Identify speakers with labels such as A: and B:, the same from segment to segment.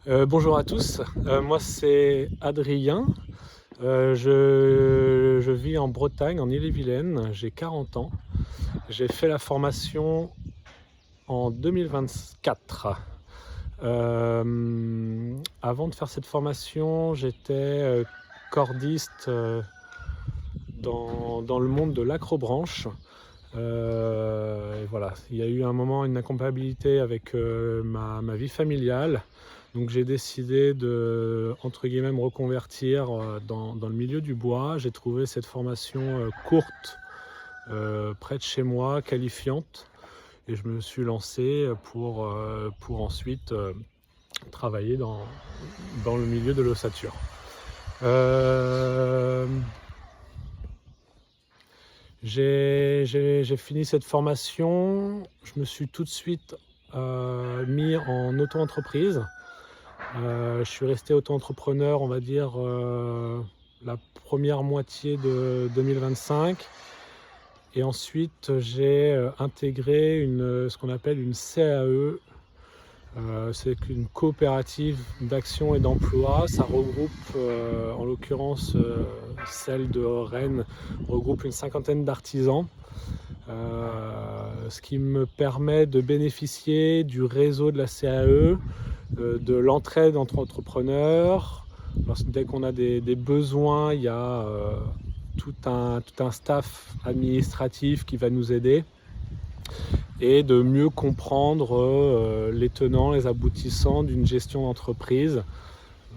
A: Bonjour à tous, moi c'est Adrien, je vis en Bretagne, en Ille-et-Vilaine, j'ai 40 ans. J'ai fait la formation en 2024. Avant de faire cette formation, j'étais, cordiste, dans le monde de l'acrobranche. Et voilà, il y a eu un moment, une incompatibilité avec, ma vie familiale. Donc j'ai décidé de, entre guillemets, me reconvertir, dans le milieu du bois. J'ai trouvé cette formation, courte, près de chez moi, qualifiante, et je me suis lancé, pour ensuite, travailler dans le milieu de l'ossature. J'ai fini cette formation, je me suis tout de suite, mis en auto-entreprise. Je suis resté auto-entrepreneur, on va dire, la première moitié de 2025, et ensuite j'ai, intégré ce qu'on appelle une CAE. C'est une coopérative d'action et d'emploi. Ça regroupe, en l'occurrence, celle de Rennes regroupe une cinquantaine d'artisans, ce qui me permet de bénéficier du réseau de la CAE, de l'entraide entre entrepreneurs. Dès qu'on a des besoins, il y a, tout un staff administratif qui va nous aider, et de mieux comprendre, les tenants, les aboutissants d'une gestion d'entreprise.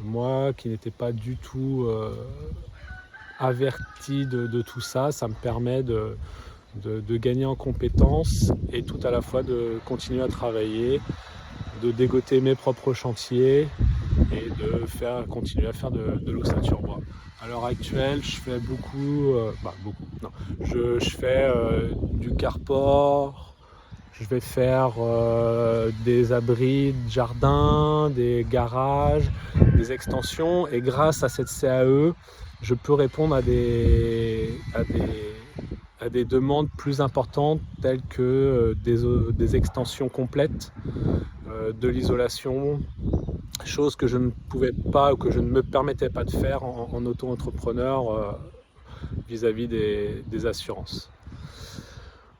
A: Moi qui n'étais pas du tout, averti de tout ça, ça me permet de gagner en compétences, et tout à la fois de continuer à travailler, de dégoter mes propres chantiers, et de continuer à faire de l'ossature bois. À l'heure actuelle, je fais non, je fais, du carport, je vais faire, des abris de jardin, des garages, des extensions, et grâce à cette CAE, je peux répondre à des demandes plus importantes, telles que, des extensions complètes, de l'isolation, chose que je ne pouvais pas, ou que je ne me permettais pas de faire en auto-entrepreneur, vis-à-vis des assurances.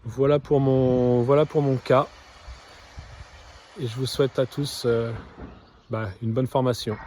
A: Voilà pour mon cas, et je vous souhaite à tous, une bonne formation.